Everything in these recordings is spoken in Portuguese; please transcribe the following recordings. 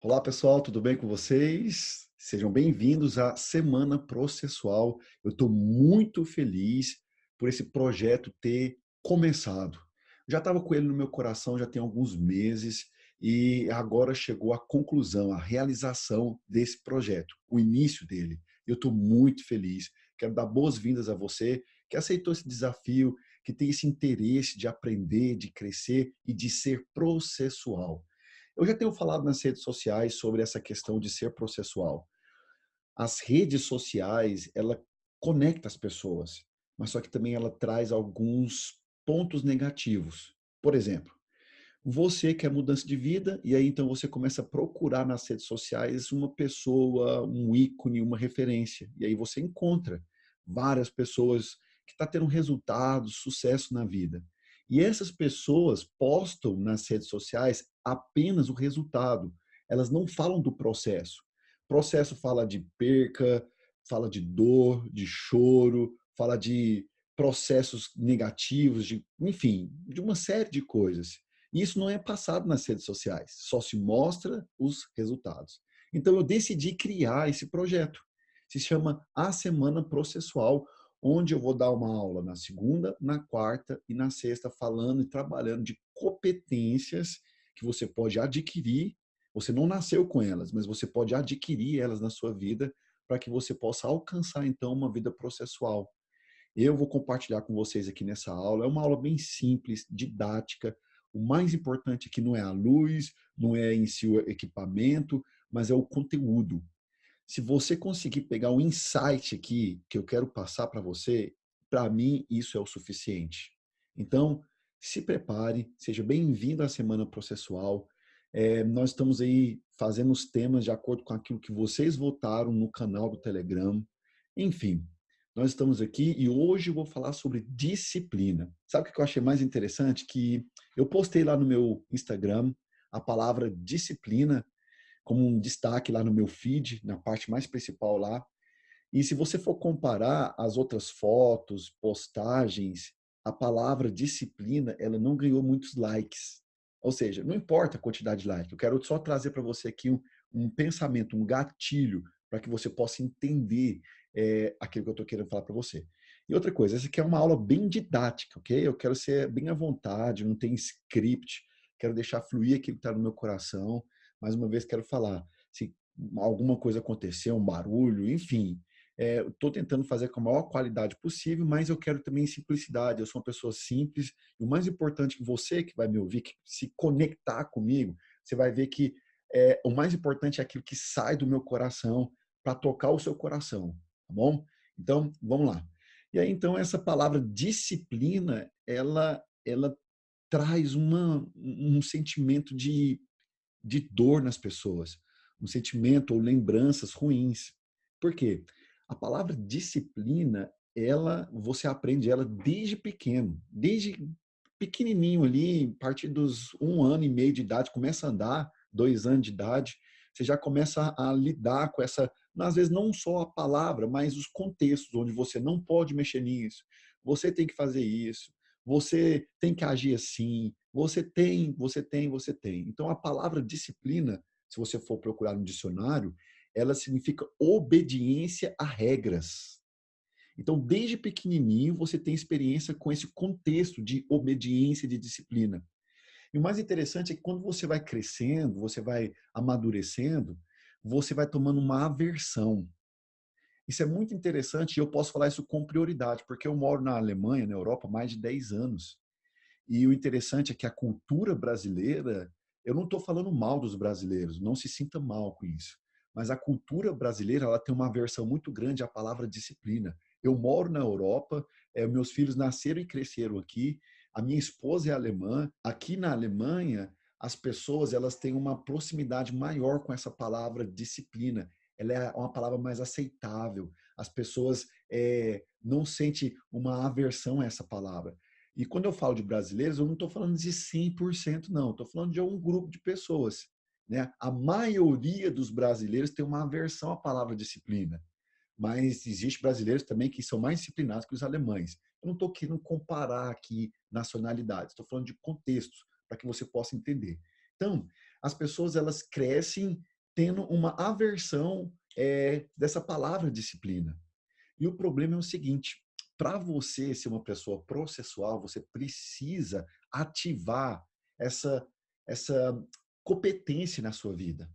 Olá, pessoal, tudo bem com vocês? Sejam bem-vindos à Semana Processual. Eu estou muito feliz por esse projeto ter começado. Já estava com ele no meu coração já tem alguns meses e agora chegou a conclusão, a realização desse projeto, o início dele. Eu estou muito feliz. Quero dar boas-vindas a você que aceitou esse desafio, que tem esse interesse de aprender, de crescer e de ser processual. Eu já tenho falado nas redes sociais sobre essa questão de ser processual. As redes sociais, ela conecta as pessoas, mas só que também ela traz alguns pontos negativos. Por exemplo, você quer mudança de vida e aí então você começa a procurar nas redes sociais uma pessoa, um ícone, uma referência. E aí você encontra várias pessoas que estão tendo resultados, sucesso na vida. E essas pessoas postam nas redes sociais apenas o resultado. Elas não falam do processo. O processo fala de perca, fala de dor, de choro, fala de processos negativos, enfim, de uma série de coisas. Isso não é passado nas redes sociais, só se mostra os resultados. Então eu decidi criar esse projeto. Se chama A Semana Processual, onde eu vou dar uma aula na segunda, na quarta e na sexta, falando e trabalhando de competências que você pode adquirir. Você não nasceu com elas, mas você pode adquirir elas na sua vida para que você possa alcançar, então, uma vida processual. Eu vou compartilhar com vocês aqui nessa aula. É uma aula bem simples, didática. O mais importante aqui não é a luz, não é em si o equipamento, mas é o conteúdo. Se você conseguir pegar um insight aqui que eu quero passar para você, para mim isso é o suficiente. Então, se prepare, seja bem-vindo à Semana Processual. Nós estamos aí fazendo os temas de acordo com aquilo que vocês votaram no canal do Telegram. Enfim, nós estamos aqui e hoje eu vou falar sobre disciplina. Sabe o que eu achei mais interessante? Que eu postei lá no meu Instagram a palavra disciplina como um destaque lá no meu feed, na parte mais principal lá. E se você for comparar as outras fotos, postagens, a palavra disciplina, ela não ganhou muitos likes. Ou seja, não importa a quantidade de likes, eu quero só trazer para você aqui um pensamento, um gatilho, para que você possa entender aquilo que eu estou querendo falar para você. E outra coisa, essa aqui é uma aula bem didática, ok? Eu quero ser bem à vontade, não tem script, quero deixar fluir aquilo que está no meu coração. Mais uma vez, quero falar, se alguma coisa acontecer, um barulho, enfim, estou tentando fazer com a maior qualidade possível, mas eu quero também simplicidade. Eu sou uma pessoa simples e o mais importante, você que vai me ouvir, que se conectar comigo, você vai ver que o mais importante é aquilo que sai do meu coração para tocar o seu coração, tá bom? Então, vamos lá. E aí, então, essa palavra disciplina, ela traz um sentimento de dor nas pessoas, um sentimento ou lembranças ruins. Por quê? A palavra disciplina, ela, você aprende ela desde pequeno, desde pequenininho ali, a partir dos 1 ano e meio de idade, começa a andar, 2 anos de idade, você já começa a lidar com essa, às vezes não só a palavra, mas os contextos onde você não pode mexer nisso, você tem que fazer isso, você tem que agir assim, você tem. Então, a palavra disciplina, se você for procurar no dicionário, ela significa obediência a regras. Então, desde pequenininho, você tem experiência com esse contexto de obediência e de disciplina. E o mais interessante é que quando você vai crescendo, você vai amadurecendo, você vai tomando uma aversão. Isso é muito interessante e eu posso falar isso com prioridade, porque eu moro na Alemanha, na Europa, há mais de 10 anos. E o interessante é que a cultura brasileira, eu não estou falando mal dos brasileiros, não se sinta mal com isso. Mas a cultura brasileira, ela tem uma aversão muito grande à palavra disciplina. Eu moro na Europa, meus filhos nasceram e cresceram aqui, a minha esposa é alemã. Aqui na Alemanha, as pessoas elas têm uma proximidade maior com essa palavra disciplina. Ela é uma palavra mais aceitável. As pessoas não sentem uma aversão a essa palavra. E quando eu falo de brasileiros, eu não estou falando de 100%, não. Estou falando de um grupo de pessoas. Né? A maioria dos brasileiros tem uma aversão à palavra disciplina. Mas existe brasileiros também que são mais disciplinados que os alemães. Eu não estou querendo comparar aqui nacionalidades. Estou falando de contextos, para que você possa entender. Então, as pessoas elas crescem tendo uma aversão dessa palavra disciplina. E o problema é o seguinte, para você ser uma pessoa processual, você precisa ativar essa, essa competência na sua vida.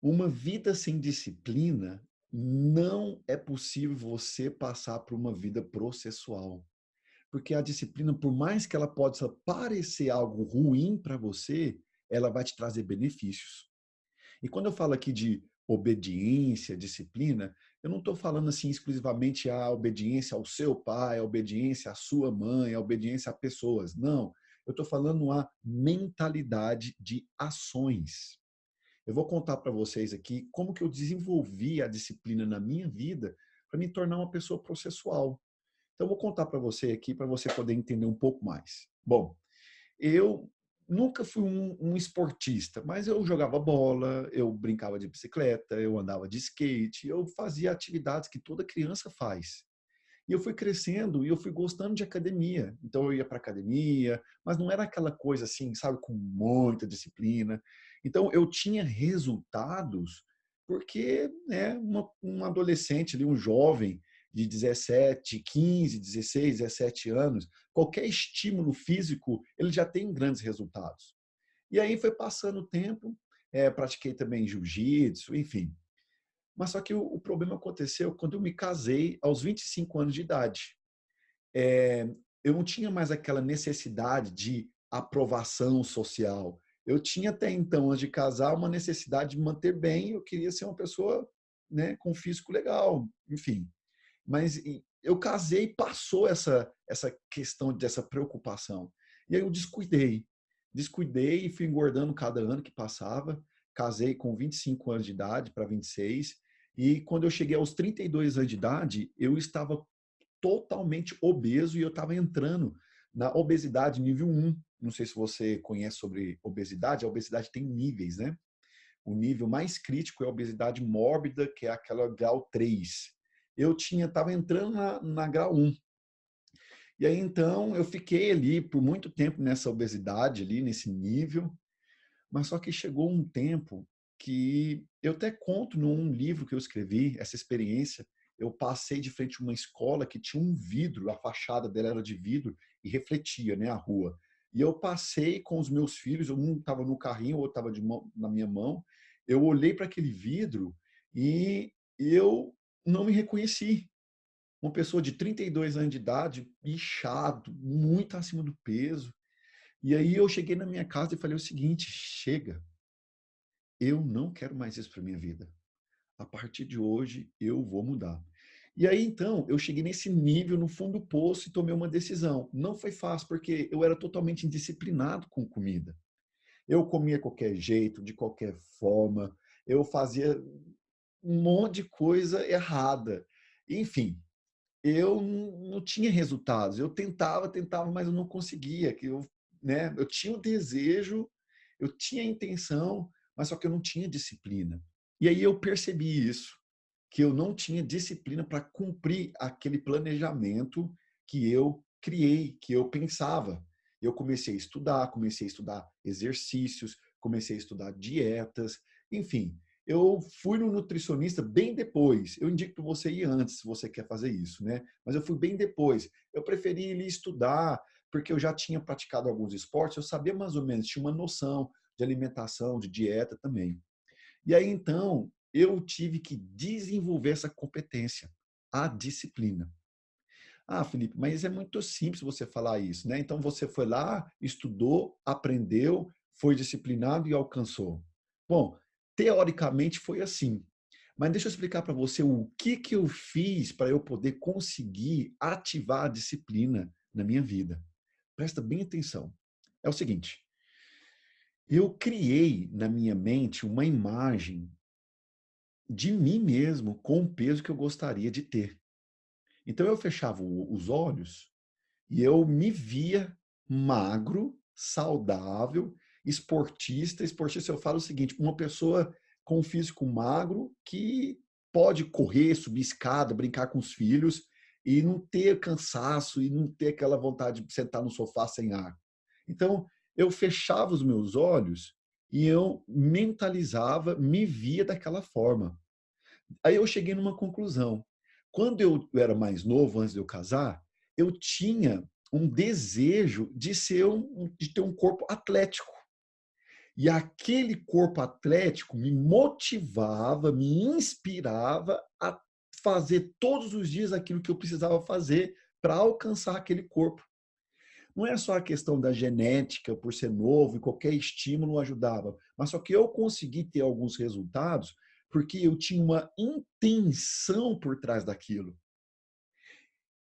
Uma vida sem disciplina, não é possível você passar por uma vida processual. Porque a disciplina, por mais que ela possa parecer algo ruim para você, ela vai te trazer benefícios. E quando eu falo aqui de obediência, disciplina, eu não estou falando assim exclusivamente a obediência ao seu pai, a obediência à sua mãe, a obediência a pessoas. Não, eu estou falando a mentalidade de ações. Eu vou contar para vocês aqui como que eu desenvolvi a disciplina na minha vida para me tornar uma pessoa processual. Então, eu vou contar para você aqui, para você poder entender um pouco mais. Bom, eu nunca fui um esportista, mas eu jogava bola, eu brincava de bicicleta, eu andava de skate, eu fazia atividades que toda criança faz. E eu fui crescendo e eu fui gostando de academia. Então eu ia para academia, mas não era aquela coisa assim, sabe, com muita disciplina. Então eu tinha resultados porque, né, um adolescente ali, um jovem de 17, 15, 16, 17 anos, qualquer estímulo físico, ele já tem grandes resultados. E aí foi passando o tempo, pratiquei também jiu-jitsu, enfim. Mas só que o problema aconteceu quando eu me casei aos 25 anos de idade. É, eu não tinha mais aquela necessidade de aprovação social. Eu tinha até então, antes de casar, uma necessidade de manter bem. Eu queria ser uma pessoa, né, com físico legal, enfim. Mas eu casei e passou essa questão dessa preocupação. E aí eu descuidei e fui engordando cada ano que passava. Casei com 25 anos de idade para 26. E quando eu cheguei aos 32 anos de idade, eu estava totalmente obeso e eu estava entrando na obesidade nível 1. Não sei se você conhece sobre obesidade. A obesidade tem níveis, né? O nível mais crítico é a obesidade mórbida, que é aquela grau 3. Eu estava entrando na grau 1. E aí, então, eu fiquei ali por muito tempo nessa obesidade, ali nesse nível, mas só que chegou um tempo que eu até conto num livro que eu escrevi, essa experiência. Eu passei de frente a uma escola que tinha um vidro, a fachada dela era de vidro e refletia, né, a rua. E eu passei com os meus filhos, um estava no carrinho, o outro estava na minha mão. Eu olhei para aquele vidro e eu não me reconheci. Uma pessoa de 32 anos de idade, inchado, muito acima do peso. E aí eu cheguei na minha casa e falei o seguinte: chega, eu não quero mais isso para minha vida. A partir de hoje eu vou mudar. E aí então eu cheguei nesse nível no fundo do poço e tomei uma decisão. Não foi fácil porque eu era totalmente indisciplinado com comida. Eu comia qualquer jeito, de qualquer forma, eu fazia um monte de coisa errada. Enfim, eu não tinha resultados. Eu tentava, mas eu não conseguia. Né, eu tinha o desejo, eu tinha a intenção, mas só que eu não tinha disciplina. E aí eu percebi isso, que eu não tinha disciplina para cumprir aquele planejamento que eu criei, que eu pensava. Eu comecei a estudar exercícios, comecei a estudar dietas, enfim. Eu fui no nutricionista bem depois. Eu indico para você ir antes, se você quer fazer isso, né? Mas eu fui bem depois. Eu preferi ir estudar, porque eu já tinha praticado alguns esportes, eu sabia mais ou menos, tinha uma noção de alimentação, de dieta também. E aí, então, eu tive que desenvolver essa competência, a disciplina. Ah, Felipe, mas é muito simples você falar isso, né? Então, você foi lá, estudou, aprendeu, foi disciplinado e alcançou. Bom, teoricamente foi assim. Mas deixa eu explicar para você o que eu fiz para eu poder conseguir ativar a disciplina na minha vida. Presta bem atenção. É o seguinte, eu criei na minha mente uma imagem de mim mesmo com o peso que eu gostaria de ter. Então eu fechava os olhos e eu me via magro, saudável, esportista. Esportista, eu falo o seguinte, uma pessoa com um físico magro que pode correr, subir escada, brincar com os filhos e não ter cansaço e não ter aquela vontade de sentar no sofá sem ar. Então, eu fechava os meus olhos E eu mentalizava, me via daquela forma. Aí eu cheguei numa conclusão. Quando eu era mais novo, antes de eu casar, eu tinha um desejo de de ter um corpo atlético. E aquele corpo atlético me motivava, me inspirava a fazer todos os dias aquilo que eu precisava fazer para alcançar aquele corpo. Não é só a questão da genética, por ser novo e qualquer estímulo ajudava, mas só que eu consegui ter alguns resultados porque eu tinha uma intenção por trás daquilo.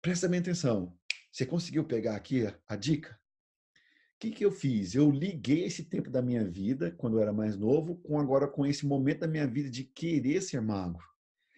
Presta bem atenção. Você conseguiu pegar aqui a dica? O que eu fiz? Eu liguei esse tempo da minha vida, quando eu era mais novo, com agora com esse momento da minha vida de querer ser magro.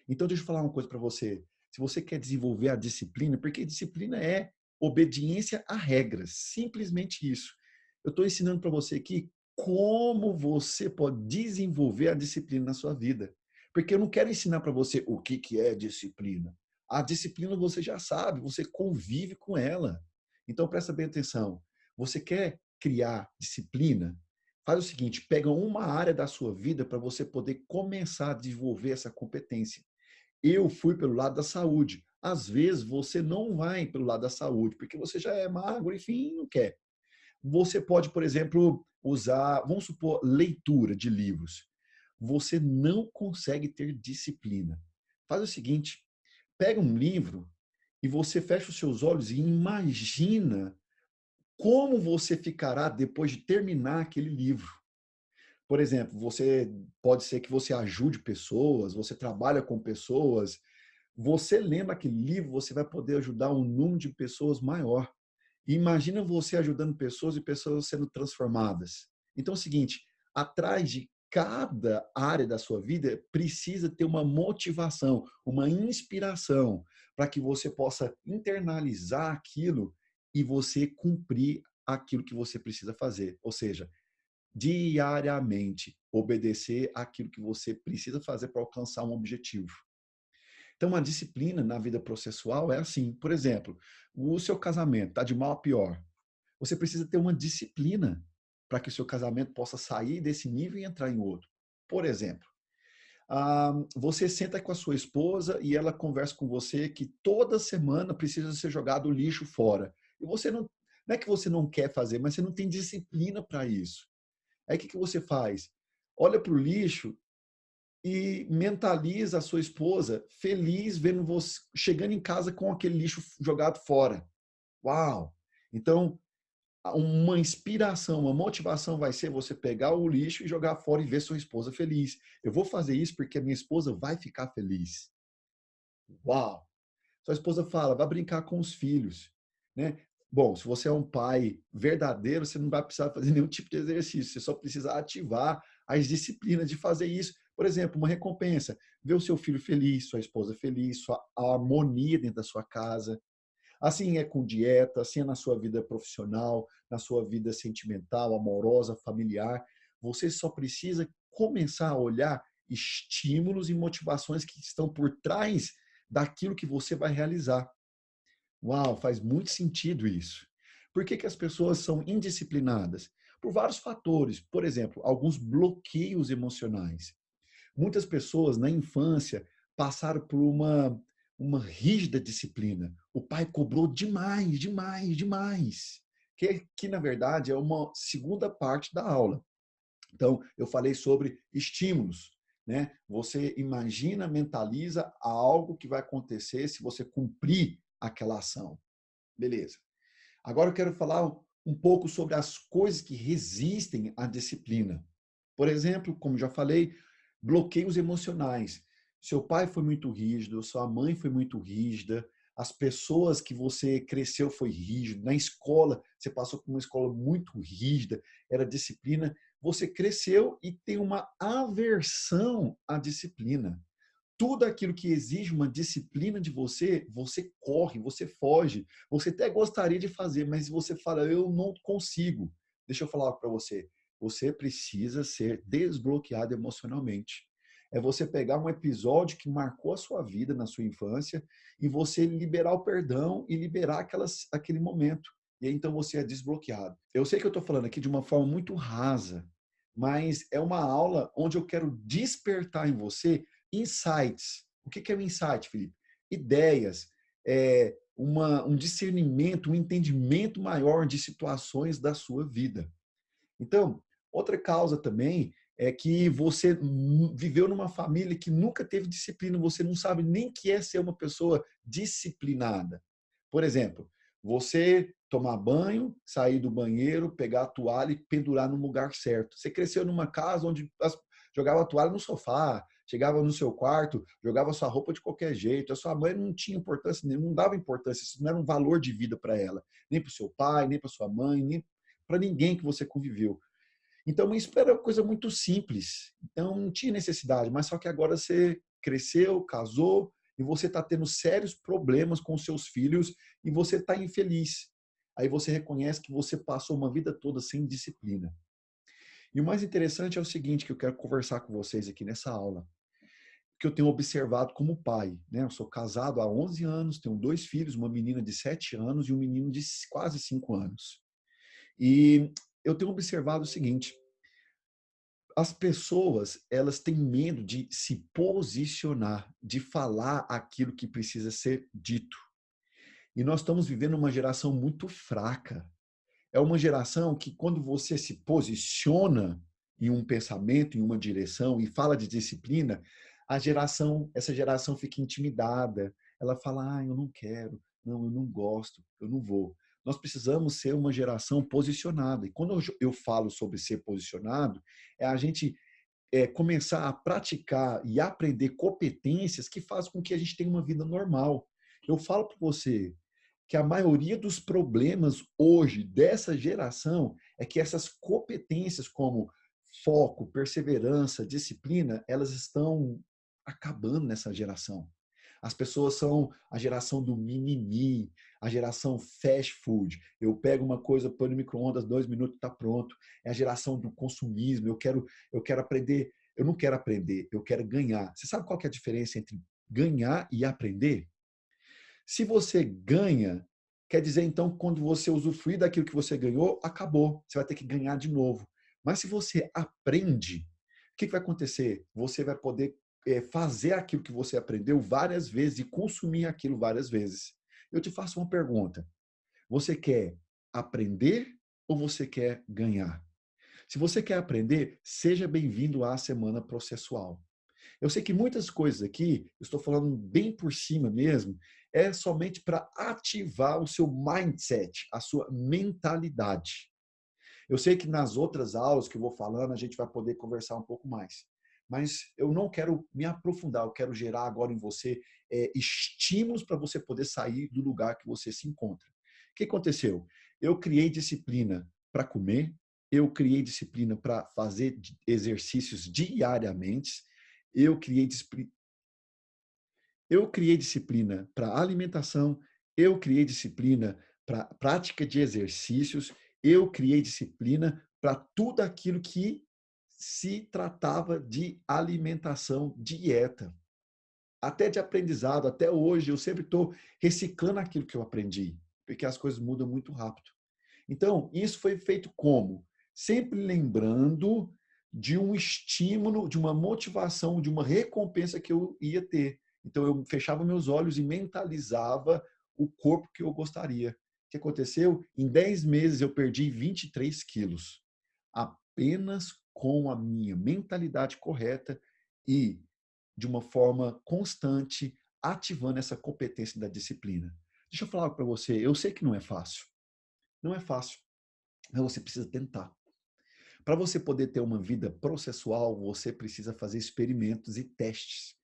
Então, deixa eu falar uma coisa para você. Se você quer desenvolver a disciplina, porque disciplina é obediência a regras, simplesmente isso. Eu estou ensinando para você aqui como você pode desenvolver a disciplina na sua vida. Porque eu não quero ensinar para você o que é disciplina. A disciplina você já sabe, você convive com ela. Então, presta bem atenção. Você quer criar disciplina? Faz o seguinte, pega uma área da sua vida para você poder começar a desenvolver essa competência. Eu fui pelo lado da saúde. Às vezes você não vai pelo lado da saúde, porque você já é magro, enfim, não quer. Você pode, por exemplo, usar, vamos supor, leitura de livros. Você não consegue ter disciplina. Faz o seguinte, pega um livro e você fecha os seus olhos e imagina como você ficará depois de terminar aquele livro. Por exemplo, você pode ser que você ajude pessoas, você trabalha com pessoas, você lendo aquele livro, você vai poder ajudar um número de pessoas maior. E imagina você ajudando pessoas e pessoas sendo transformadas. Então é o seguinte, atrás de cada área da sua vida precisa ter uma motivação, uma inspiração, para que você possa internalizar aquilo e você cumprir aquilo que você precisa fazer. Ou seja, diariamente obedecer aquilo que você precisa fazer para alcançar um objetivo. Então, a disciplina na vida processual é assim. Por exemplo, o seu casamento está de mal a pior. Você precisa ter uma disciplina para que o seu casamento possa sair desse nível e entrar em outro. Por exemplo, você senta com a sua esposa e ela conversa com você que toda semana precisa ser jogado o lixo fora. E você não é que você não quer fazer, mas você não tem disciplina para isso. Aí o que você faz? Olha para o lixo e mentaliza a sua esposa feliz vendo você chegando em casa com aquele lixo jogado fora. Uau! Então, uma inspiração, uma motivação vai ser você pegar o lixo e jogar fora e ver sua esposa feliz. Eu vou fazer isso porque a minha esposa vai ficar feliz. Uau! Sua esposa fala, vai brincar com os filhos, né? Bom, se você é um pai verdadeiro, você não vai precisar fazer nenhum tipo de exercício, você só precisa ativar as disciplinas de fazer isso. Por exemplo, uma recompensa, ver o seu filho feliz, sua esposa feliz, a harmonia dentro da sua casa. Assim é com dieta, assim é na sua vida profissional, na sua vida sentimental, amorosa, familiar. Você só precisa começar a olhar estímulos e motivações que estão por trás daquilo que você vai realizar. Uau, faz muito sentido isso. Por que as pessoas são indisciplinadas? Por vários fatores. Por exemplo, alguns bloqueios emocionais. Muitas pessoas na infância passaram por uma rígida disciplina. O pai cobrou demais, demais, demais. Que na verdade é uma segunda parte da aula. Então, eu falei sobre estímulos, né? Você imagina, mentaliza algo que vai acontecer se você cumprir aquela ação. Beleza. Agora eu quero falar um pouco sobre as coisas que resistem à disciplina. Por exemplo, como já falei, bloqueios emocionais. Seu pai foi muito rígido, sua mãe foi muito rígida, as pessoas que você cresceu foi rígido, na escola você passou por uma escola muito rígida, era disciplina, você cresceu e tem uma aversão à disciplina. Tudo aquilo que exige uma disciplina de você, você corre, você foge. Você até gostaria de fazer, mas você fala, eu não consigo. Deixa eu falar algo para você. Você precisa ser desbloqueado emocionalmente. É você pegar um episódio que marcou a sua vida na sua infância e você liberar o perdão e liberar aquele momento. E aí, então você é desbloqueado. Eu sei que eu estou falando aqui de uma forma muito rasa, mas é uma aula onde eu quero despertar em você insights. O que é um insight, Felipe? Ideias, um discernimento, um entendimento maior de situações da sua vida. Então, outra causa também é que você viveu numa família que nunca teve disciplina, você não sabe nem o que é ser uma pessoa disciplinada. Por exemplo, você tomar banho, sair do banheiro, pegar a toalha e pendurar no lugar certo. Você cresceu numa casa onde jogava a toalha no sofá, chegava no seu quarto, jogava sua roupa de qualquer jeito. A sua mãe não tinha importância, não dava importância, isso não era um valor de vida para ela, nem para o seu pai, nem para sua mãe, nem para ninguém que você conviveu. Então, isso era uma coisa muito simples. Então, não tinha necessidade. Mas só que agora você cresceu, casou, e você está tendo sérios problemas com seus filhos e você está infeliz. Aí você reconhece que você passou uma vida toda sem disciplina. E o mais interessante é o seguinte, que eu quero conversar com vocês aqui nessa aula, que eu tenho observado como pai. Né? Eu sou casado há 11 anos, tenho 2 filhos, uma menina de 7 anos e um menino de quase 5 anos. E eu tenho observado o seguinte, as pessoas, elas têm medo de se posicionar, de falar aquilo que precisa ser dito. E nós estamos vivendo uma geração muito fraca. É uma geração que, quando você se posiciona em um pensamento, em uma direção e fala de disciplina, essa geração fica intimidada. Ela fala: "Ah, eu não quero, não, eu não gosto, eu não vou". Nós precisamos ser uma geração posicionada. E quando eu falo sobre ser posicionado, é a gente começar a praticar e aprender competências que fazem com que a gente tenha uma vida normal. Eu falo para você que a maioria dos problemas hoje dessa geração é que essas competências como foco, perseverança, disciplina, elas estão acabando nessa geração. As pessoas são a geração do mimimi, a geração fast food. Eu pego uma coisa, põe no micro-ondas, 2 minutos está pronto. É a geração do consumismo. Eu quero aprender. Eu não quero aprender, eu quero ganhar. Você sabe qual que é a diferença entre ganhar e aprender? Se você ganha, quer dizer então que quando você usufruir daquilo que você ganhou, acabou. Você vai ter que ganhar de novo. Mas se você aprende, o que vai acontecer? Você vai poder fazer aquilo que você aprendeu várias vezes e consumir aquilo várias vezes. Eu te faço uma pergunta. Você quer aprender ou você quer ganhar? Se você quer aprender, seja bem-vindo à semana processual. Eu sei que muitas coisas aqui, eu estou falando bem por cima mesmo, é somente para ativar o seu mindset, a sua mentalidade. Eu sei que nas outras aulas que eu vou falando, a gente vai poder conversar um pouco mais. Mas eu não quero me aprofundar, eu quero gerar agora em você estímulos para você poder sair do lugar que você se encontra. O que aconteceu? Eu criei disciplina para comer, eu criei disciplina para fazer exercícios diariamente, eu criei disciplina para alimentação, eu criei disciplina para prática de exercícios, eu criei disciplina para tudo aquilo que se tratava de alimentação, dieta, até de aprendizado. Até hoje eu sempre estou reciclando aquilo que eu aprendi, porque as coisas mudam muito rápido. Então, isso foi feito como? Sempre lembrando de um estímulo, de uma motivação, de uma recompensa que eu ia ter. Então, eu fechava meus olhos e mentalizava o corpo que eu gostaria. O que aconteceu? Em 10 meses, eu perdi 23 quilos. Apenas com a minha mentalidade correta e de uma forma constante, ativando essa competência da disciplina. Deixa eu falar para você, eu sei que não é fácil. Não é fácil, mas você precisa tentar. Para você poder ter uma vida processual, você precisa fazer experimentos e testes.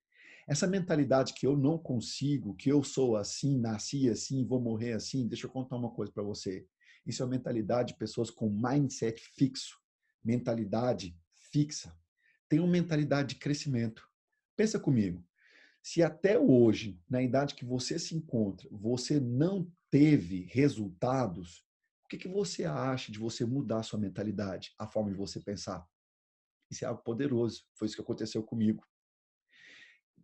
Essa mentalidade que eu não consigo, que eu sou assim, nasci assim, vou morrer assim, deixa eu contar uma coisa para você. Isso é uma mentalidade de pessoas com mindset fixo, mentalidade fixa. Tem uma mentalidade de crescimento. Pensa comigo. Se até hoje, na idade que você se encontra, você não teve resultados, o que você acha de você mudar a sua mentalidade, a forma de você pensar? Isso é algo poderoso. Foi isso que aconteceu comigo.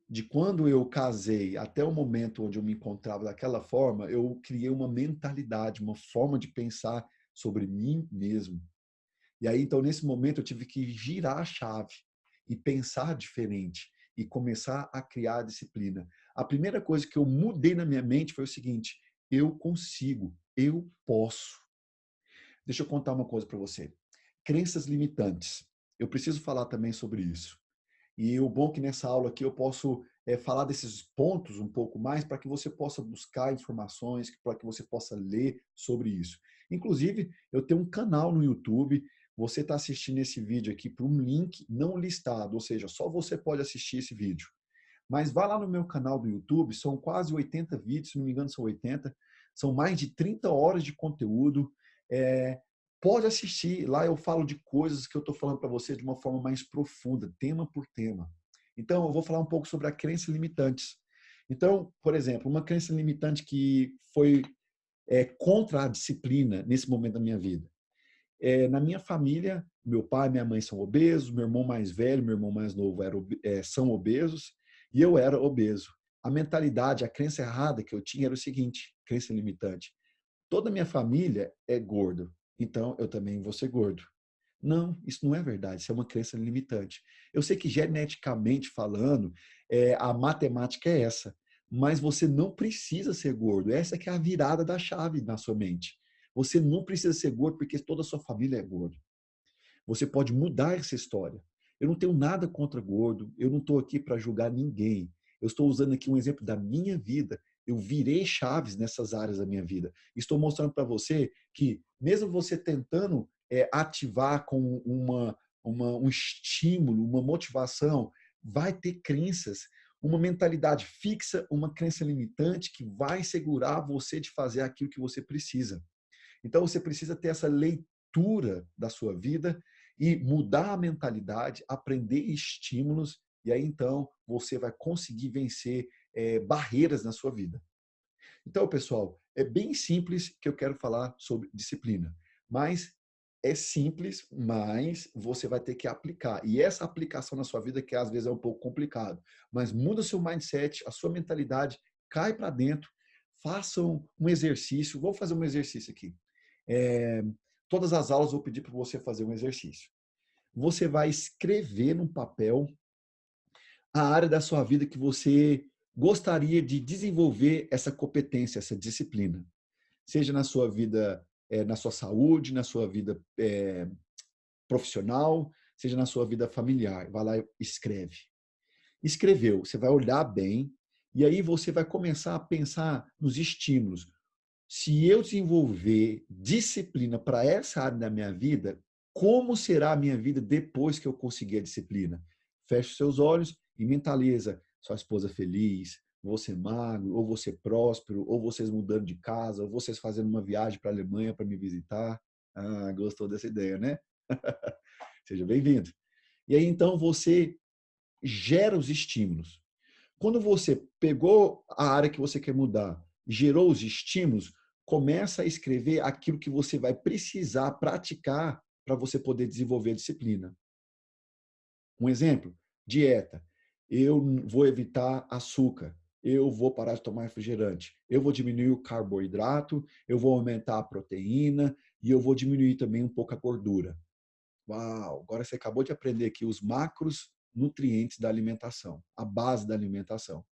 De quando eu casei até o momento onde eu me encontrava daquela forma, eu criei uma mentalidade, uma forma de pensar sobre mim mesmo. E aí, então, nesse momento, eu tive que girar a chave e pensar diferente e começar a criar disciplina. A primeira coisa que eu mudei na minha mente foi o seguinte: eu consigo, eu posso. Deixa eu contar uma coisa para você. Crenças limitantes. Eu preciso falar também sobre isso. E o bom é que nessa aula aqui eu posso falar desses pontos um pouco mais para que você possa buscar informações, para que você possa ler sobre isso. Inclusive, eu tenho um canal no YouTube. Você está assistindo esse vídeo aqui por um link não listado, ou seja, só você pode assistir esse vídeo. Mas vá lá no meu canal do YouTube, são quase 80 vídeos, se não me engano são 80, são mais de 30 horas de conteúdo. É, pode assistir, lá eu falo de coisas que eu estou falando para você de uma forma mais profunda, tema por tema. Então, eu vou falar um pouco sobre a crença limitantes. Então, por exemplo, uma crença limitante que foi contra a disciplina nesse momento da minha vida. Na minha família, meu pai e minha mãe são obesos, meu irmão mais velho, meu irmão mais novo são obesos e eu era obeso. A mentalidade, a crença errada que eu tinha era o seguinte, crença limitante: toda a minha família é gordo, então eu também vou ser gordo. Não, isso não é verdade, isso é uma crença limitante. Eu sei que geneticamente falando, a matemática é essa, mas você não precisa ser gordo. Essa que é a virada da chave na sua mente. Você não precisa ser gordo porque toda a sua família é gorda. Você pode mudar essa história. Eu não tenho nada contra gordo, eu não estou aqui para julgar ninguém. Eu estou usando aqui um exemplo da minha vida. Eu virei chaves nessas áreas da minha vida. Estou mostrando para você que, mesmo você tentando ativar com um estímulo, uma motivação, vai ter crenças, uma mentalidade fixa, uma crença limitante que vai segurar você de fazer aquilo que você precisa. Então, você precisa ter essa leitura da sua vida e mudar a mentalidade, aprender estímulos, e aí então você vai conseguir vencer barreiras na sua vida. Então, pessoal, é bem simples que eu quero falar sobre disciplina, mas é simples, mas você vai ter que aplicar. E essa aplicação na sua vida que às vezes é um pouco complicado, mas muda o seu mindset, a sua mentalidade, cai para dentro, façam um exercício. Vou fazer um exercício aqui. É, todas as aulas eu vou pedir para você fazer um exercício. Você vai escrever num papel a área da sua vida que você gostaria de desenvolver essa competência, essa disciplina. Seja na sua vida, na sua saúde, na sua vida profissional, seja na sua vida familiar. Vai lá e escreve. Escreveu, você vai olhar bem e aí você vai começar a pensar nos estímulos. Se eu desenvolver disciplina para essa área da minha vida, como será a minha vida depois que eu conseguir a disciplina? Feche os seus olhos e mentaliza sua esposa feliz, você magro, ou você próspero, ou vocês mudando de casa, ou vocês fazendo uma viagem para a Alemanha para me visitar. Ah, gostou dessa ideia, né? Seja bem-vindo. E aí, então, você gera os estímulos. Quando você pegou a área que você quer mudar, gerou os estímulos, começa a escrever aquilo que você vai precisar praticar para você poder desenvolver a disciplina. Um exemplo, dieta. Eu vou evitar açúcar. Eu vou parar de tomar refrigerante. Eu vou diminuir o carboidrato, eu vou aumentar a proteína e eu vou diminuir também um pouco a gordura. Uau, agora você acabou de aprender aqui os macros nutrientes da alimentação, a base da alimentação.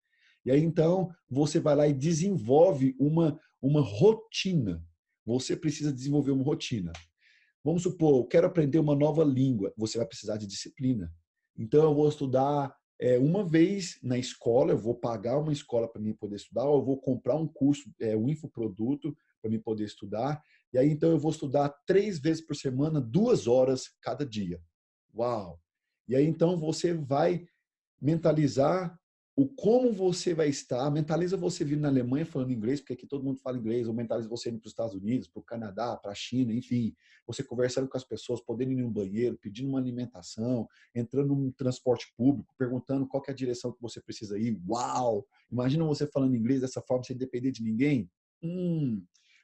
E aí, então, você vai lá e desenvolve uma rotina. Você precisa desenvolver uma rotina. Vamos supor, eu quero aprender uma nova língua. Você vai precisar de disciplina. Então, eu vou estudar uma vez na escola, eu vou pagar uma escola para mim poder estudar, ou eu vou comprar um curso, um infoproduto para mim poder estudar. E aí, então, eu vou estudar 3 vezes por semana, 2 horas cada dia. Uau! E aí, então, você vai mentalizar o como você vai estar, mentaliza você vindo na Alemanha falando inglês, porque aqui todo mundo fala inglês, ou mentaliza você indo para os Estados Unidos, para o Canadá, para a China, enfim, você conversando com as pessoas, podendo ir no banheiro, pedindo uma alimentação, entrando num transporte público, perguntando qual que é a direção que você precisa ir. Uau! Imagina você falando inglês dessa forma sem depender de ninguém?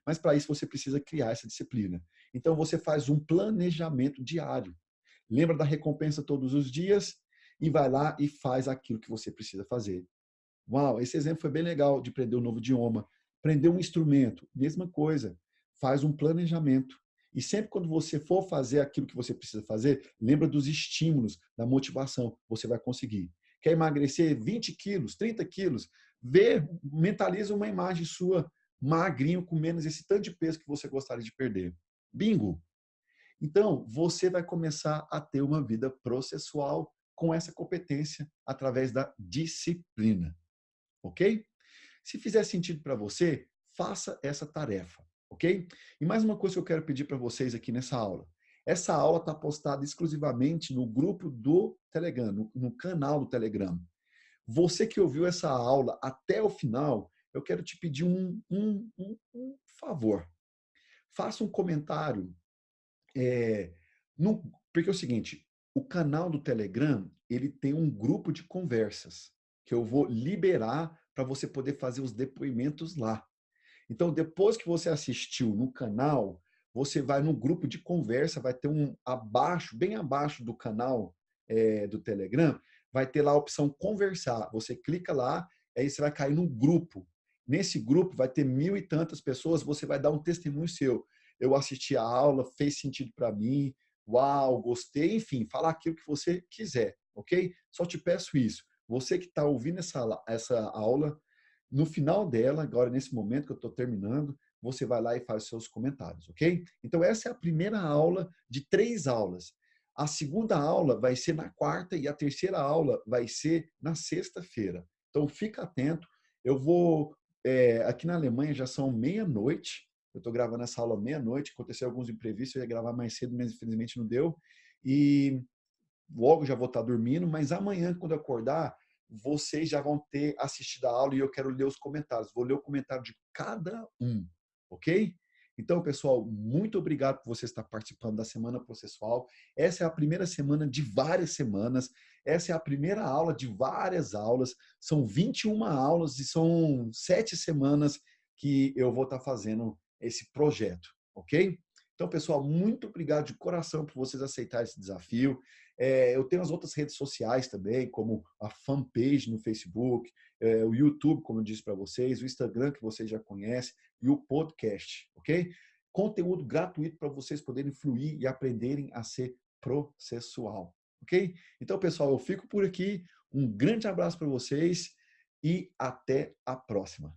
Mas para isso você precisa criar essa disciplina. Então você faz um planejamento diário. Lembra da recompensa todos os dias e vai lá e faz aquilo que você precisa fazer. Uau, esse exemplo foi bem legal de aprender um novo idioma. Aprender um instrumento, mesma coisa. Faz um planejamento E sempre quando você for fazer aquilo que você precisa fazer, lembra dos estímulos, da motivação. Você vai conseguir. Quer emagrecer 20 quilos, 30 quilos? Mentaliza uma imagem sua magrinho, com menos esse tanto de peso que você gostaria de perder. Bingo! Então, você vai começar a ter uma vida processual com essa competência através da disciplina, ok? Se fizer sentido para você, faça essa tarefa, ok? E mais uma coisa que eu quero pedir para vocês aqui nessa aula. Essa aula está postada exclusivamente no grupo do Telegram, no canal do Telegram. Você que ouviu essa aula até o final, eu quero te pedir um favor. Faça um comentário porque é o seguinte, o canal do Telegram, ele tem um grupo de conversas que eu vou liberar para você poder fazer os depoimentos lá. Então, depois que você assistiu no canal, você vai no grupo de conversa, vai ter abaixo, bem abaixo do canal do Telegram, vai ter lá a opção conversar. Você clica lá, aí você vai cair no grupo. Nesse grupo vai ter 1.000 e tantas pessoas, você vai dar um testemunho seu. Eu assisti a aula, fez sentido para mim, uau, gostei, enfim, falar aquilo que você quiser, ok? Só te peço isso. Você que está ouvindo essa aula, no final dela, agora nesse momento que eu estou terminando, você vai lá e faz os seus comentários, ok? Então, essa é a primeira aula de 3 aulas. A segunda aula vai ser na quarta e a terceira aula vai ser na sexta-feira. Então, fica atento. Eu vou... aqui na Alemanha já são meia-noite. Eu estou gravando essa aula meia-noite. Aconteceu alguns imprevistos, eu ia gravar mais cedo, mas infelizmente não deu. E logo já vou estar dormindo, mas amanhã, quando eu acordar, vocês já vão ter assistido a aula e eu quero ler os comentários. Vou ler o comentário de cada um, ok? Então, pessoal, muito obrigado por você estar participando da Semana Processual. Essa é a primeira semana de várias semanas. Essa é a primeira aula de várias aulas. São 21 aulas e são 7 semanas que eu vou estar fazendo esse projeto, ok? Então, pessoal, muito obrigado de coração por vocês aceitarem esse desafio. Eu tenho as outras redes sociais também, como a fanpage no Facebook, o YouTube, como eu disse para vocês, o Instagram, que vocês já conhecem, e o podcast, ok? Conteúdo gratuito para vocês poderem fluir e aprenderem a ser processual, ok? Então, pessoal, eu fico por aqui. Um grande abraço para vocês e até a próxima.